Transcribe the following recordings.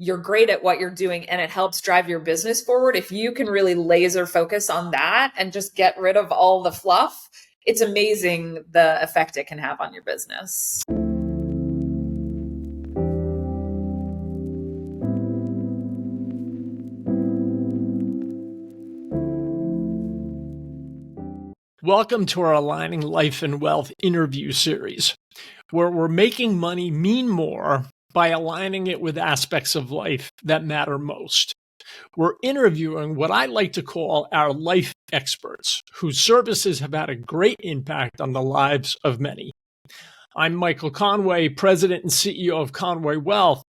you're great at what you're doing and it helps drive your business forward, if you can really laser focus on that and just get rid of all the fluff, it's amazing the effect it can have on your business. Welcome to our Aligning Life and Wealth interview series, where we're making money mean more by aligning it with aspects of life that matter most. We're interviewing what I like to call our life experts, whose services have had a great impact on the lives of many. I'm Michael Conway, President and CEO of Conway Wealth,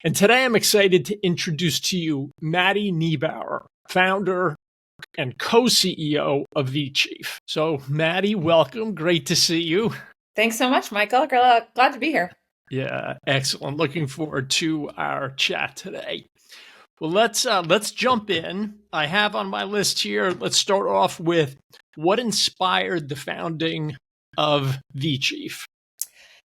and today I'm excited to introduce to you Maddy Niebauer, founder and co-CEO of VChief. So, Maddy, welcome. Great to see you. Thanks so much, Michael. Glad to be here. Yeah, excellent. Looking forward to our chat today. Well, let's jump in. I have on my list here, let's start off with what inspired the founding of VChief.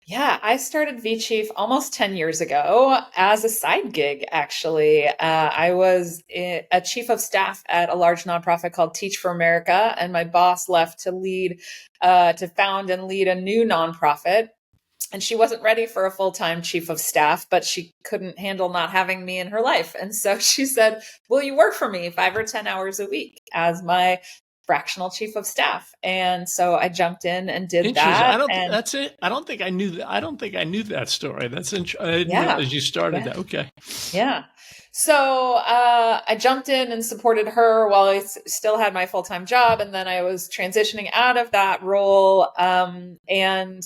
Yeah, I started VChief almost 10 years ago as a side gig, actually. I was a chief of staff at a large nonprofit called Teach for America, and my boss left to found and lead a new nonprofit. And she wasn't ready for a full-time chief of staff, but she couldn't handle not having me in her life. And so she said, will you work for me 5 or 10 hours a week as my fractional chief of staff? And so I jumped in and did that. That's it. I don't think I knew that. I don't think I knew that story. That's interesting. I didn't realize you started that. Okay. Yeah. So I jumped in and supported her while I still had my full-time job. And then I was transitioning out of that role and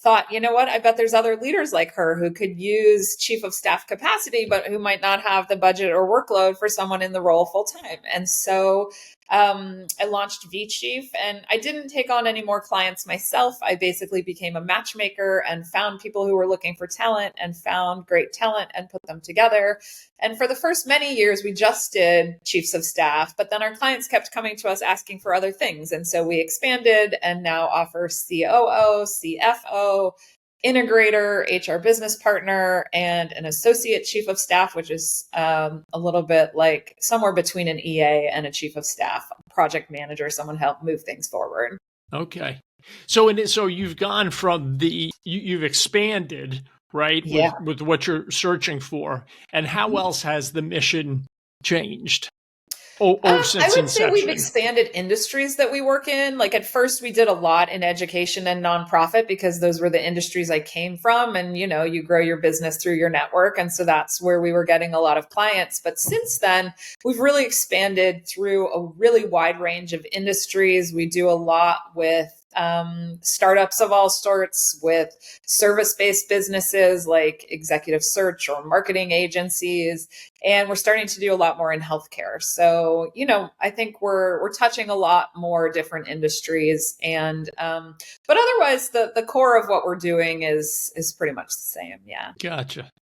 thought, you know what, I bet there's other leaders like her who could use chief of staff capacity, but who might not have the budget or workload for someone in the role full time. And so I launched VChief, and I didn't take on any more clients myself. I basically became a matchmaker and found people who were looking for talent and found great talent and put them together. And for the first many years, we just did chiefs of staff, but then our clients kept coming to us asking for other things. And so we expanded and now offer COO, CFO, integrator, HR business partner, and an associate chief of staff, which is a little bit like somewhere between an EA and a chief of staff, project manager, someone help move things forward. Okay. So you've gone from you've expanded, right? Yeah. With what you're searching for. And how else has the mission changed? Since I would say inception. we've expanded industries that we work in. Like at first we did a lot in education and nonprofit because those were the industries I came from. And, you know, you grow your business through your network. And so that's where we were getting a lot of clients. But since then, we've really expanded through a really wide range of industries. We do a lot with startups of all sorts, with service-based businesses like executive search or marketing agencies. And we're starting to do a lot more in healthcare. So, you know, I think we're touching a lot more different industries. And, but otherwise the core of what we're doing is pretty much the same. Yeah.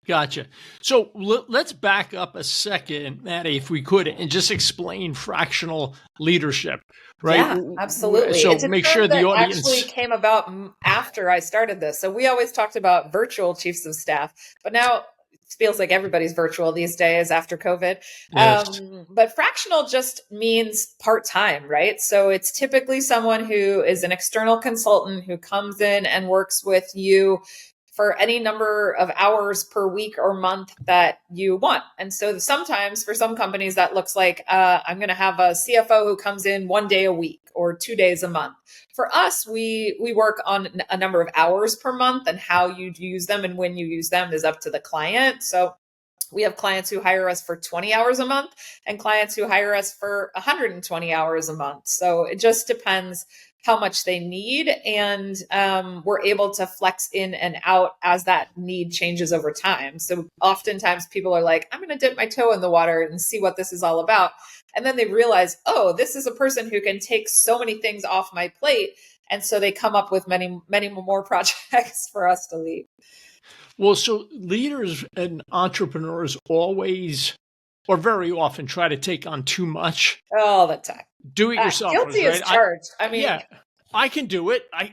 Gotcha. So let's back up a second, Maddy, if we could, and just explain fractional leadership, right? Yeah, absolutely. So it's make sure the audience actually came about after I started this. So we always talked about virtual chiefs of staff, but now it feels like everybody's virtual these days after COVID. Yes. But fractional just means part-time, right? So it's typically someone who is an external consultant who comes in and works with you for any number of hours per week or month that you want. And so sometimes for some companies that looks like I'm going to have a CFO who comes in 1 day a week or 2 days a month. For us, we work on a number of hours per month, and how you use them and when you use them is up to the client. So we have clients who hire us for 20 hours a month and clients who hire us for 120 hours a month. So it just depends how much they need. And we're able to flex in and out as that need changes over time. So oftentimes people are like, I'm going to dip my toe in the water and see what this is all about. And then they realize, oh, this is a person who can take so many things off my plate. And so they come up with many, many more projects for us to lead. Well, so leaders and entrepreneurs always, or very often, try to take on too much. All the time. Do it yourself. Guilty as charged. I mean, yeah, I can do it. I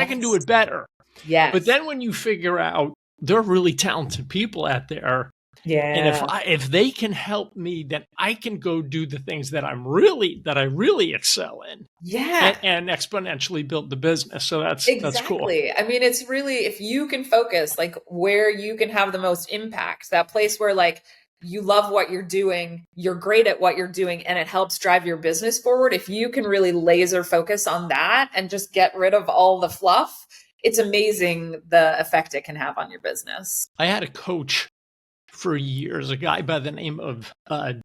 can do it better. Yeah. But then when you figure out there are really talented people out there, And Yeah. if they can help me, then I can go do the things that I really excel in, Yeah. and exponentially build the business. So that's cool. Exactly. I mean, it's really, if you can focus like where you can have the most impact, that place where like you love what you're doing, you're great at what you're doing, and it helps drive your business forward. If you can really laser focus on that and just get rid of all the fluff, it's amazing the effect it can have on your business. I had a coach for years, a guy by the name of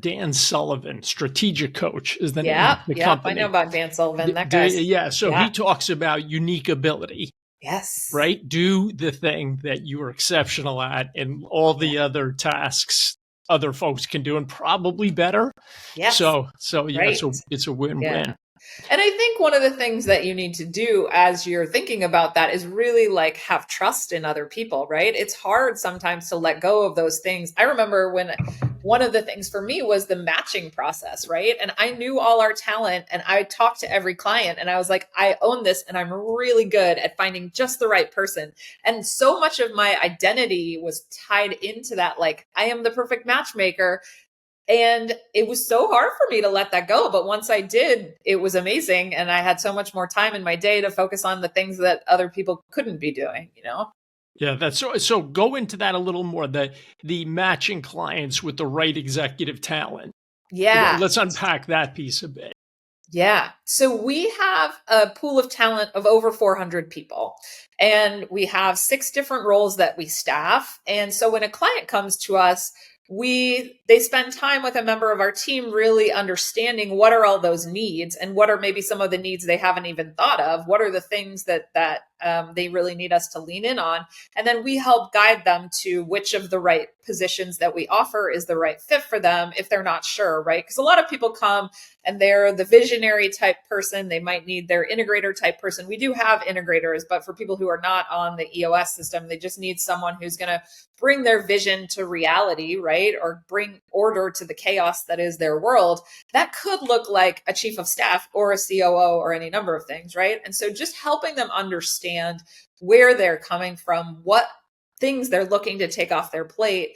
Dan Sullivan. Strategic Coach is the name Yeah. of the Yep. I know company. about Dan Sullivan. That guy's, Yeah, so yeah. he talks about unique ability, Yes. right? Do the thing that you are exceptional at, and all Yeah. the other tasks other folks can do, and probably better. Yes. So yeah, Right. so it's a Yeah. win-win. And I think one of the things that you need to do as you're thinking about that is really like have trust in other people, right? It's hard sometimes to let go of those things. I remember when one of the things for me was the matching process, right? And I knew all our talent and I talked to every client and I was like, I own this and I'm really good at finding just the right person. And so much of my identity was tied into that, like, I am the perfect matchmaker. And it was so hard for me to let that go. But once I did, it was amazing. And I had so much more time in my day to focus on the things that other people couldn't be doing, you know? Yeah, that's so go into that a little more, the matching clients with the right executive talent. Yeah. Let's unpack that piece a bit. Yeah. So we have a pool of talent of over 400 people, and we have 6 different roles that we staff. And so when a client comes to us, they spend time with a member of our team really understanding what are all those needs and what are maybe some of the needs they haven't even thought of. What are the things that they really need us to lean in on? And then we help guide them to which of the right positions that we offer is the right fit for them if they're not sure, right? Because a lot of people come and they're the visionary type person. They might need their integrator type person. We do have integrators, but for people who are not on the EOS system, they just need someone who's going to bring their vision to reality, right? Or bring order to the chaos that is their world. That could look like a chief of staff or a COO or any number of things, right? And so just helping them understand where they're coming from, what things they're looking to take off their plate.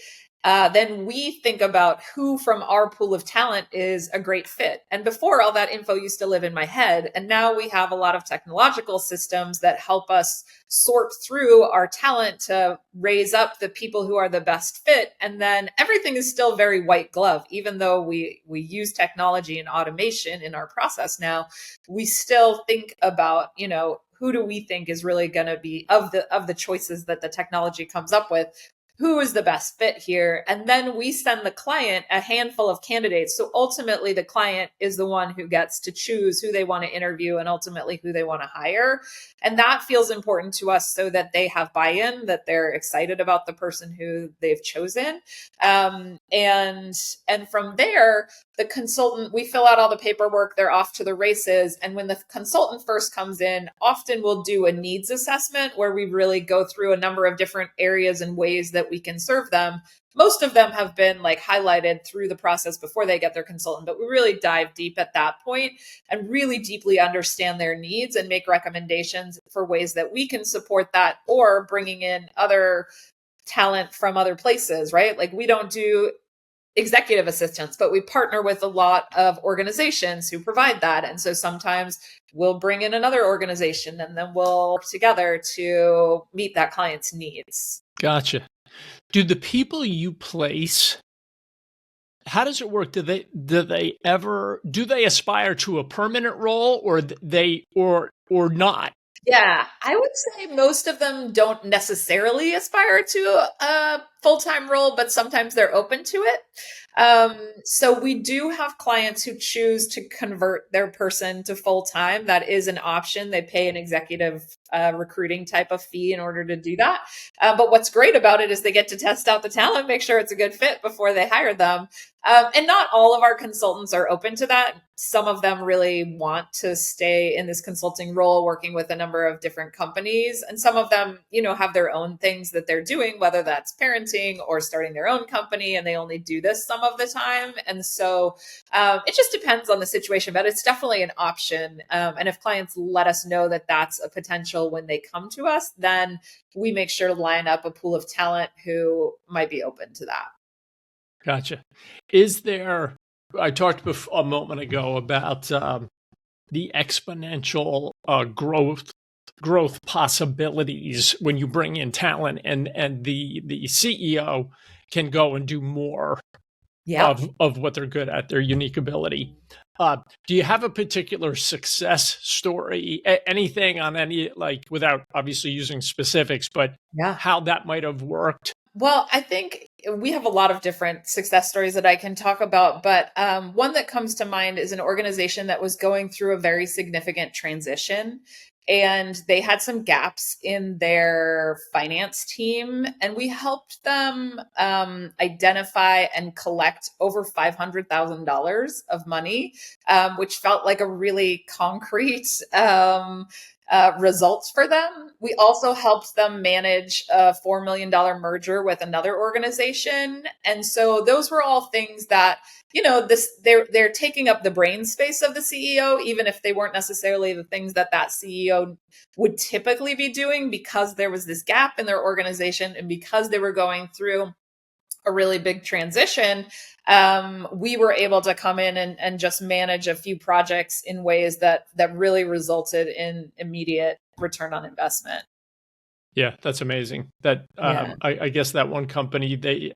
Then we think about who from our pool of talent is a great fit. And before, all that info used to live in my head. And now we have a lot of technological systems that help us sort through our talent to raise up the people who are the best fit. And then everything is still very white glove, even though we use technology and automation in our process now. We still think about, who do we think is really going to be of the choices that the technology comes up with, who is the best fit here? And then we send the client a handful of candidates. So ultimately, the client is the one who gets to choose who they want to interview and ultimately who they want to hire. And that feels important to us so that they have buy-in, that they're excited about the person who they've chosen. And from there, the consultant, we fill out all the paperwork, they're off to the races. And when the consultant first comes in, often we'll do a needs assessment where we really go through a number of different areas and ways that we can serve them. Most of them have been like highlighted through the process before they get their consultant, but we really dive deep at that point and really deeply understand their needs and make recommendations for ways that we can support that, or bringing in other talent from other places, right? Like we don't do executive assistants, but we partner with a lot of organizations who provide that. And so sometimes we'll bring in another organization and then we'll work together to meet that client's needs. Gotcha. Do the people you place, how does it work? Do they aspire to a permanent role, or not? Yeah, I would say most of them don't necessarily aspire to a full-time role, but sometimes they're open to it. So we do have clients who choose to convert their person to full-time. That is an option. They pay an executive recruiting type of fee in order to do that. But what's great about it is they get to test out the talent, make sure it's a good fit before they hire them. And not all of our consultants are open to that. Some of them really want to stay in this consulting role, working with a number of different companies. And some of them, have their own things that they're doing, whether that's parenting or starting their own company, and they only do this some of the time. And so it just depends on the situation, but it's definitely an option. And if clients let us know that that's a potential when they come to us, then we make sure to line up a pool of talent who might be open to that. Gotcha. Is there, I talked a moment ago about the exponential growth possibilities when you bring in talent, and the CEO can go and do more Yeah. of what they're good at, their unique ability. Do you have a particular success story, anything on any, like, without obviously using specifics, but Yeah. how that might have worked? Well, I think we have a lot of different success stories that I can talk about, but one that comes to mind is an organization that was going through a very significant transition. And they had some gaps in their finance team, and we helped them identify and collect over $500,000 of money, which felt like a really concrete results for them. We also helped them manage a $4 million merger with another organization. And so those were all things that, they're taking up the brain space of the CEO, even if they weren't necessarily the things that CEO would typically be doing, because there was this gap in their organization and because they were going through a really big transition. We were able to come in and just manage a few projects in ways that really resulted in immediate return on investment. Yeah, that's amazing. That Yeah. I guess that one company, they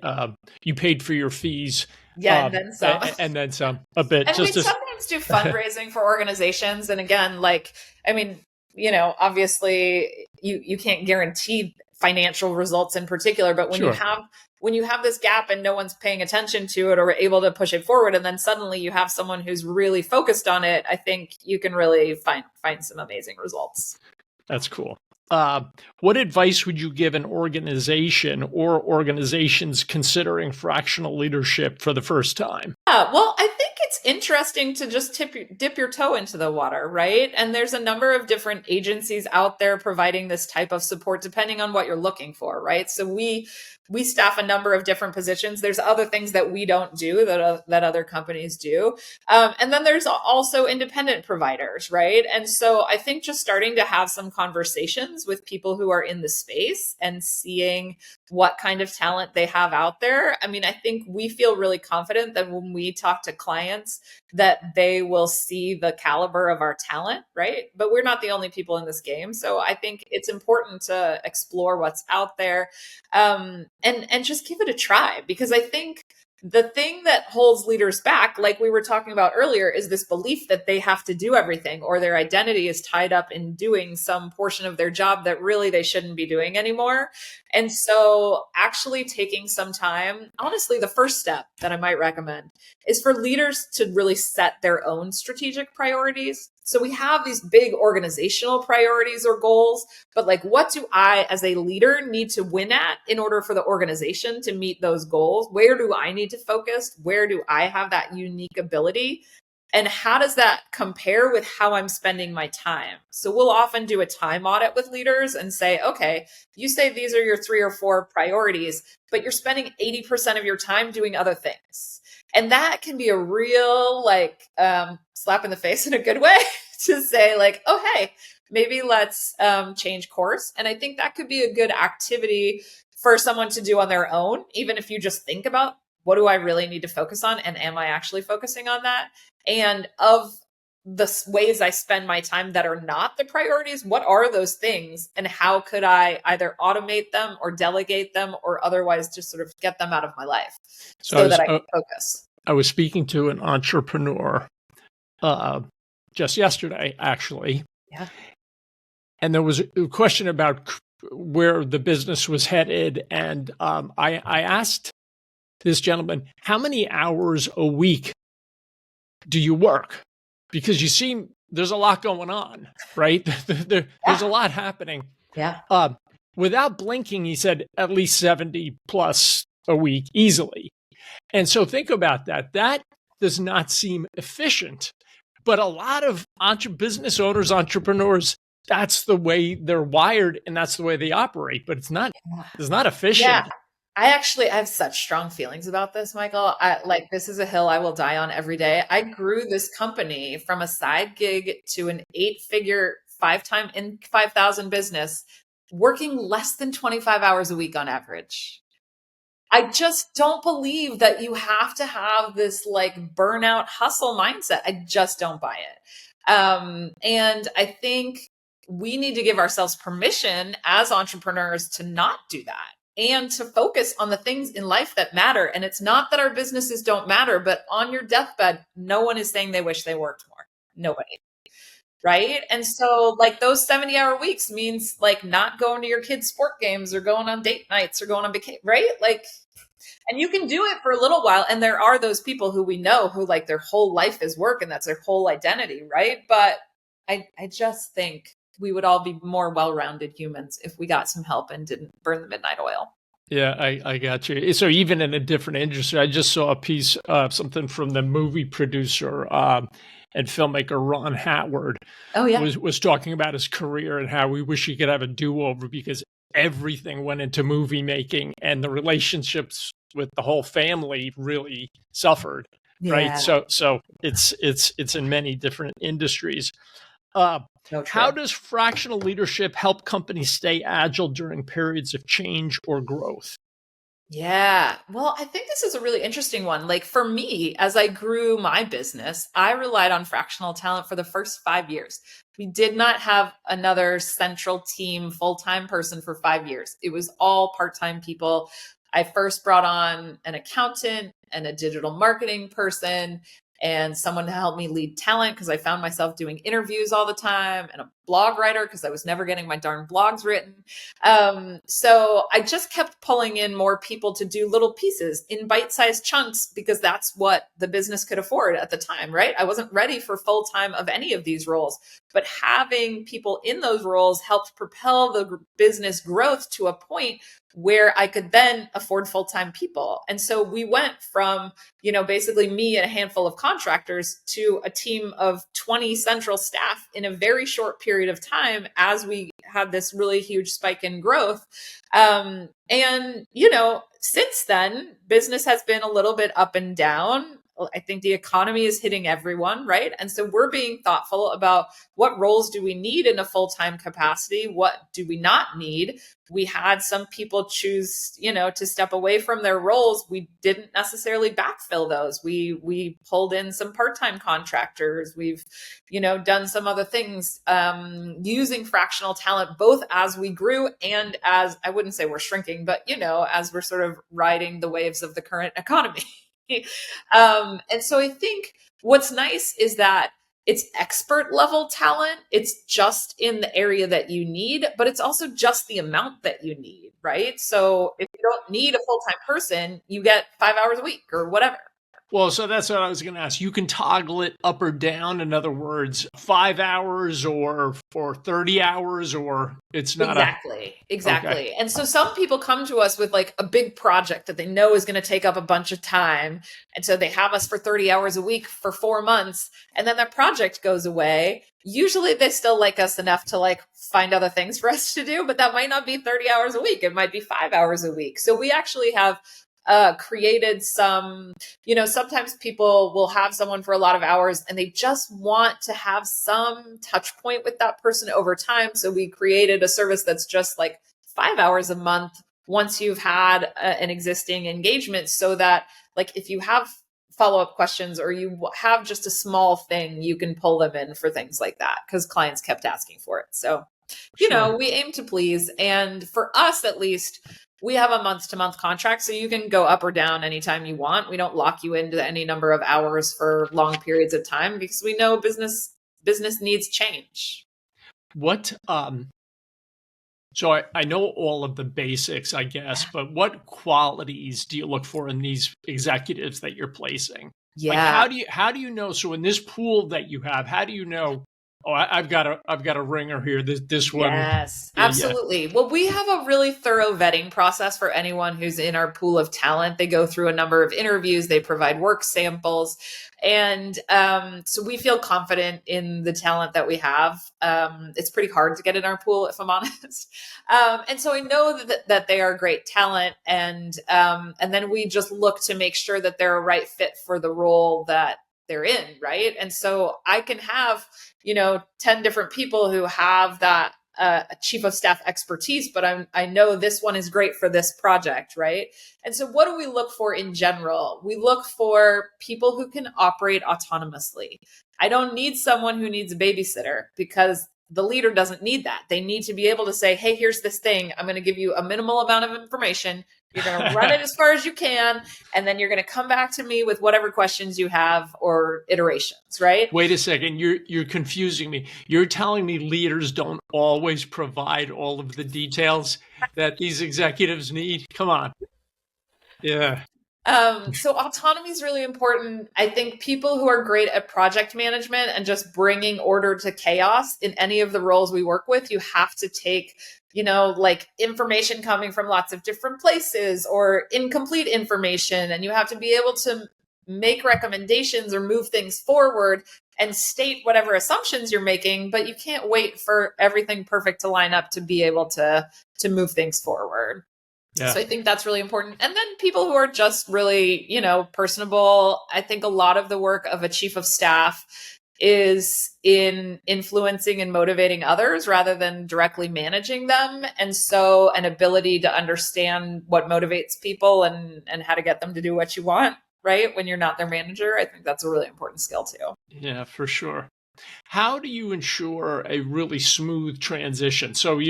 you paid for your fees, Yeah, and then some. and then some a bit. And we Just as sometimes do fundraising for organizations. And again, obviously you can't guarantee financial results in particular, but when sure. you have this gap and no one's paying attention to it or able to push it forward, and then suddenly you have someone who's really focused on it, I think you can really find some amazing results. That's cool. What advice would you give an organization or organizations considering fractional leadership for the first time? Yeah, well, I think it's interesting to just dip your toe into the water, right? And there's a number of different agencies out there providing this type of support depending on what you're looking for, right? So we staff a number of different positions. There's other things that we don't do that other companies do. And then there's also independent providers, right? And so I think just starting to have some conversations with people who are in the space and seeing what kind of talent they have out there. I mean, I think we feel really confident that when we talk to clients that they will see the caliber of our talent, right? But we're not the only people in this game. So I think it's important to explore what's out there, and just give it a try, because I think the thing that holds leaders back, like we were talking about earlier, is this belief that they have to do everything, or their identity is tied up in doing some portion of their job that really they shouldn't be doing anymore. And so actually taking some time, honestly, the first step that I might recommend is for leaders to really set their own strategic priorities. So we have these big organizational priorities or goals, but like, what do I as a leader need to win at in order for the organization to meet those goals? Where do I need to focus? Where do I have that unique ability? And how does that compare with how I'm spending my time? So we'll often do a time audit with leaders and say, okay, you say these are your 3 or 4 priorities, but you're spending 80% of your time doing other things. And that can be a real slap in the face in a good way to say like, oh, hey, maybe let's change course. And I think that could be a good activity for someone to do on their own, even if you just think about, what do I really need to focus on? And am I actually focusing on that? And of the ways I spend my time that are not the priorities, what are those things? And how could I either automate them or delegate them or otherwise just sort of get them out of my life so that I can focus? I was speaking to an entrepreneur just yesterday, actually. Yeah. And there was a question about where the business was headed. And I asked this gentleman, how many hours a week do you work? Because you seem, there's a lot going on, right? There's a lot happening. Yeah. Without blinking, he said at least 70 plus a week easily. And so think about that. That does not seem efficient. But a lot of business owners, entrepreneurs, that's the way they're wired and that's the way they operate. But it's not efficient. Yeah. I have such strong feelings about this, Michael. This is a hill I will die on every day. I grew this company from a side gig to an 8-figure 5,000 business, working less than 25 hours a week on average. I just don't believe that you have to have this like burnout hustle mindset. I just don't buy it. And I think we need to give ourselves permission as entrepreneurs to not do that and to focus on the things in life that matter. And it's not that our businesses don't matter, but on your deathbed, no one is saying they wish they worked more. Nobody. Right. And so like those 70-hour weeks means like not going to your kids' sport games or going on date nights or going on vacation, right? Like, and you can do it for a little while. And there are those people who we know who like their whole life is work and that's their whole identity. Right. But I just think we would all be more well-rounded humans if we got some help and didn't burn the midnight oil. Yeah, I got you. So even in a different industry, I just saw a piece of something from the movie producer and filmmaker Ron Hatward. Oh yeah, was talking about his career and how we wish he could have a do-over because everything went into movie making and the relationships with the whole family really suffered. yeah. Right. So it's in many different industries. No, How does fractional leadership help companies stay agile during periods of change or growth? Yeah. Well, I think this is a really interesting one. Like for me, as I grew my business, I relied on fractional talent for the first 5 years. We did not have another central team, full-time person for 5 years. It was all part-time people. I first brought on an accountant and a digital marketing person and someone to help me lead talent because I found myself doing interviews all the time and a blog writer because I was never getting my darn blogs written. So I just kept pulling in more people to do little pieces in bite-sized chunks because that's what the business could afford at the time, right? I wasn't ready for full-time of any of these roles, but having people in those roles helped propel the business growth to a point where I could then afford full-time people. And so we went from, basically me and a handful of contractors to a team of 20 central staff in a very short period of time as we had this really huge spike in growth. And since then, business has been a little bit up and down. I think the economy is hitting everyone, right? And so we're being thoughtful about what roles do we need in a full-time capacity? What do we not need? We had some people choose, to step away from their roles. We didn't necessarily backfill those. We pulled in some part-time contractors. We've, done some other things using fractional talent, both as we grew and as, I wouldn't say we're shrinking, but, as we're sort of riding the waves of the current economy. And so I think what's nice is that it's expert level talent. It's just in the area that you need, but it's also just the amount that you need, right? So if you don't need a full-time person, you get 5 hours a week or whatever. Well, so that's what I was going to ask. You can toggle it up or down. In other words, 5 hours or for 30 hours, or it's not exactly. Okay. And so some people come to us with like a big project that they know is going to take up a bunch of time. And so they have us for 30 hours a week for 4 months. And then that project goes away. Usually they still like us enough to like find other things for us to do, but that might not be 30 hours a week. It might be 5 hours a week. So we actually have created some, sometimes people will have someone for a lot of hours and they just want to have some touch point with that person over time. So we created a service that's just like 5 hours a month once you've had an existing engagement, so that like if you have follow-up questions or you have just a small thing, you can pull them in for things like that because clients kept asking for it. So, we aim to please. And for us, at least, we have a month-to-month contract, so you can go up or down anytime you want. We don't lock you into any number of hours for long periods of time because we know business needs change. What so I know all of the basics, I guess, but what qualities do you look for in these executives that you're placing? Yeah. Like how do you know? So in this pool that you have, how do you know? Oh, I've got a ringer here. This one. Yes, absolutely. Yeah. Well, we have a really thorough vetting process for anyone who's in our pool of talent. They go through a number of interviews. They provide work samples. And so we feel confident in the talent that we have. It's pretty hard to get in our pool, if I'm honest. And so I know that they are great talent. And then we just look to make sure that they're a right fit for the role that they're in, right? And so I can have 10 different people who have that a chief of staff expertise, but I know this one is great for this project, right? And so what do we look for in general? We look for people who can operate autonomously. I don't need someone who needs a babysitter, because the leader doesn't need that. They need to be able to say, hey, here's this thing. I'm going to give you a minimal amount of information. You're going to run it as far as you can. And then you're going to come back to me with whatever questions you have or iterations, right? Wait a second. You're confusing me. You're telling me leaders don't always provide all of the details that these executives need? Come on. Yeah. So autonomy is really important. I think people who are great at project management and just bringing order to chaos in any of the roles we work with, you have to take, like information coming from lots of different places or incomplete information. And you have to be able to make recommendations or move things forward and state whatever assumptions you're making, but you can't wait for everything perfect to line up to be able to move things forward. Yeah. So I think that's really important. And then people who are just really, personable. I think a lot of the work of a chief of staff is in influencing and motivating others rather than directly managing them. And so an ability to understand what motivates people and how to get them to do what you want, right? When you're not their manager, I think that's a really important skill too. Yeah, for sure. How do you ensure a really smooth transition? So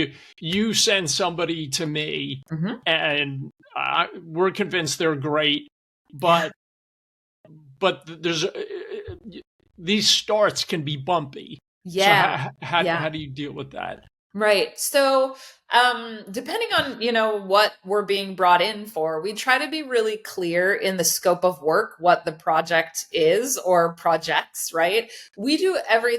you send somebody to me, and we're convinced they're great, but there's these starts can be bumpy. Yeah. So how do you deal with that? Right. So, depending on, what we're being brought in for, we try to be really clear in the scope of work, what the project is or projects, right? We do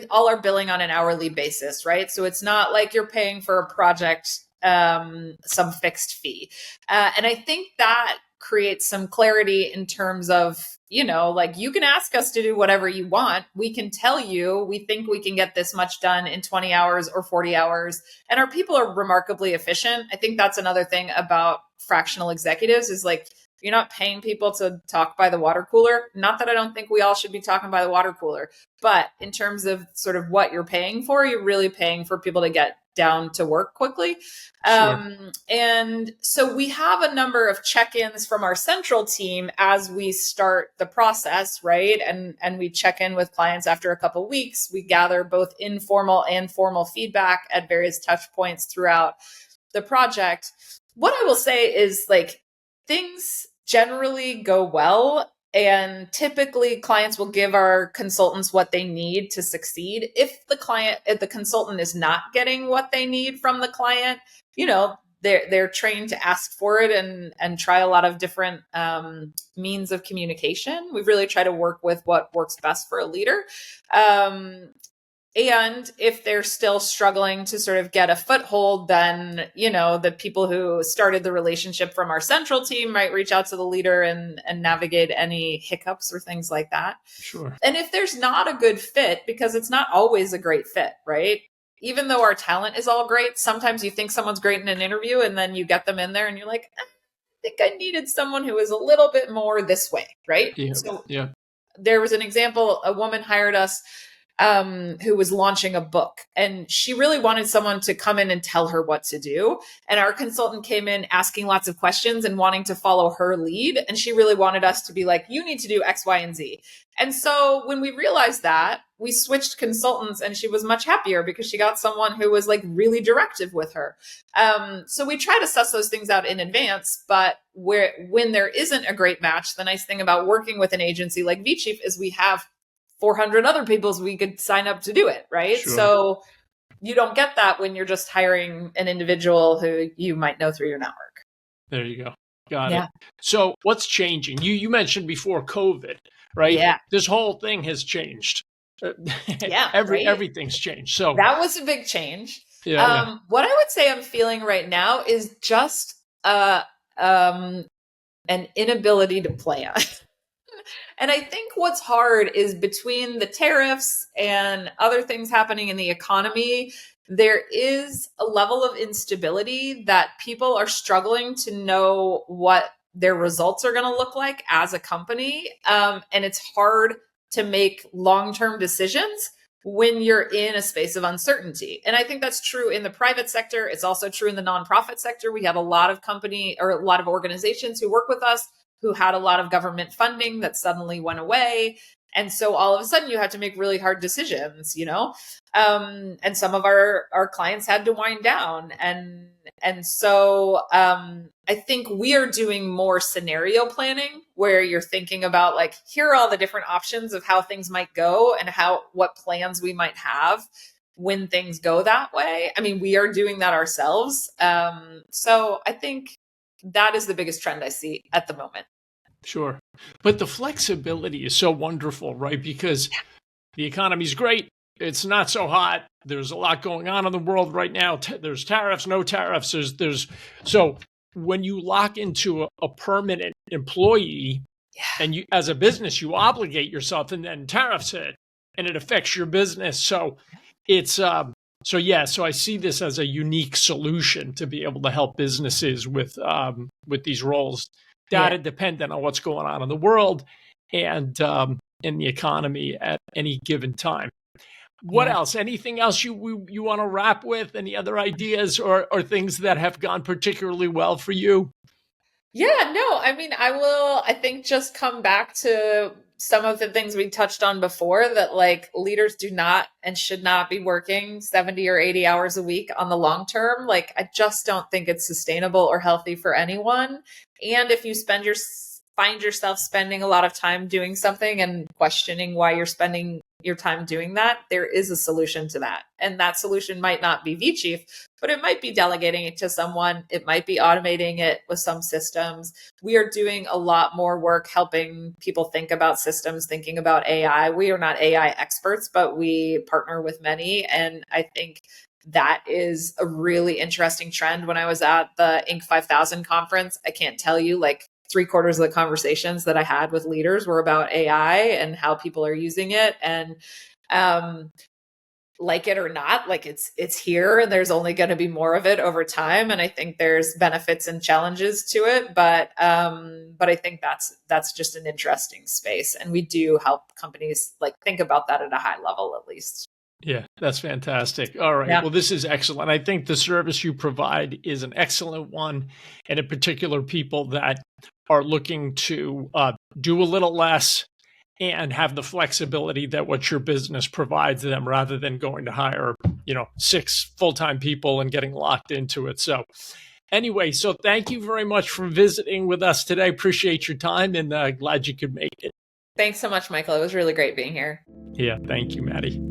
all our billing on an hourly basis, right? So it's not like you're paying for a project, some fixed fee. And I think that creates some clarity in terms of, like you can ask us to do whatever you want. We can tell you, we think we can get this much done in 20 hours or 40 hours. And our people are remarkably efficient. I think that's another thing about fractional executives is like, you're not paying people to talk by the water cooler. Not that I don't think we all should be talking by the water cooler, but in terms of sort of what you're paying for, you're really paying for people to get down to work quickly. Sure. And so we have a number of check-ins from our central team as we start the process, right? And we check in with clients after a couple of weeks. We gather both informal and formal feedback at various touch points throughout the project. What I will say is like things generally go well. And typically clients will give our consultants what they need to succeed. If the consultant is not getting what they need from the client, they're trained to ask for it and try a lot of different means of communication. We really try to work with what works best for a leader. And if they're still struggling to sort of get a foothold, then, the people who started the relationship from our central team might reach out to the leader and navigate any hiccups or things like that. Sure. And if there's not a good fit, because it's not always a great fit, right? Even though our talent is all great, sometimes you think someone's great in an interview and then you get them in there and you're like, I think I needed someone who is a little bit more this way, right? Yeah. So yeah. There was an example, a woman hired us who was launching a book, and she really wanted someone to come in and tell her what to do. And our consultant came in asking lots of questions and wanting to follow her lead. And she really wanted us to be like, you need to do X, Y, and Z. And so when we realized that, we switched consultants, and she was much happier because she got someone who was like really directive with her. So we try to suss those things out in advance, but when there isn't a great match, the nice thing about working with an agency like VChief is we have 400 other people we could sign up to do it, right? Sure. So you don't get that when you're just hiring an individual who you might know through your network. There you go. Got it. So what's changing? You mentioned before COVID, right? Yeah. This whole thing has changed. Everything's changed. So that was a big change. Yeah. What I would say I'm feeling right now is just an inability to plan. And I think what's hard is between the tariffs and other things happening in the economy, there is a level of instability that people are struggling to know what their results are going to look like as a company. And it's hard to make long-term decisions when you're in a space of uncertainty. And I think that's true in the private sector. It's also true in the nonprofit sector. We have a lot of a lot of organizations who work with us who had a lot of government funding that suddenly went away. And so all of a sudden you have to make really hard decisions, and some of our clients had to wind down. And so I think we are doing more scenario planning where you're thinking about like, here are all the different options of how things might go and what plans we might have when things go that way. I mean, we are doing that ourselves. So I think that is the biggest trend I see at the moment. Sure. But the flexibility is so wonderful, right? Because the economy's great. It's not so hot. There's a lot going on in the world right now. There's tariffs, no tariffs. So when you lock into a permanent employee and you, as a business, you obligate yourself and then tariffs hit and it affects your business. So it's, so I see this as a unique solution to be able to help businesses with these roles, data dependent on what's going on in the world and in the economy at any given time. What else? Anything else you want to wrap with? Any other ideas or things that have gone particularly well for you? Yeah, no, I mean, I think just come back to some of the things we touched on before, that like leaders do not and should not be working 70 or 80 hours a week on the long term. Like, I just don't think it's sustainable or healthy for anyone. And if you find yourself spending a lot of time doing something and questioning why you're spending your time doing that, there is a solution to that. And that solution might not be VChief, but it might be delegating it to someone. It might be automating it with some systems. We are doing a lot more work helping people think about systems, thinking about AI. We are not AI experts, but we partner with many. And I think that is a really interesting trend. When I was at the Inc. 5000 conference, I can't tell you, like, 3/4 of the conversations that I had with leaders were about AI and how people are using it. And like it or not, like it's here and there's only going to be more of it over time. And I think there's benefits and challenges to it. But I think that's just an interesting space. And we do help companies like think about that at a high level, at least. Yeah, that's fantastic. All right. Yeah. Well, this is excellent. I think the service you provide is an excellent one. And in particular, people that are looking to do a little less and have the flexibility that what your business provides them, rather than going to hire, 6 full-time people and getting locked into it. So anyway, so thank you very much for visiting with us today. Appreciate your time and glad you could make it. Thanks so much, Michael. It was really great being here. Yeah. Thank you, Maddy.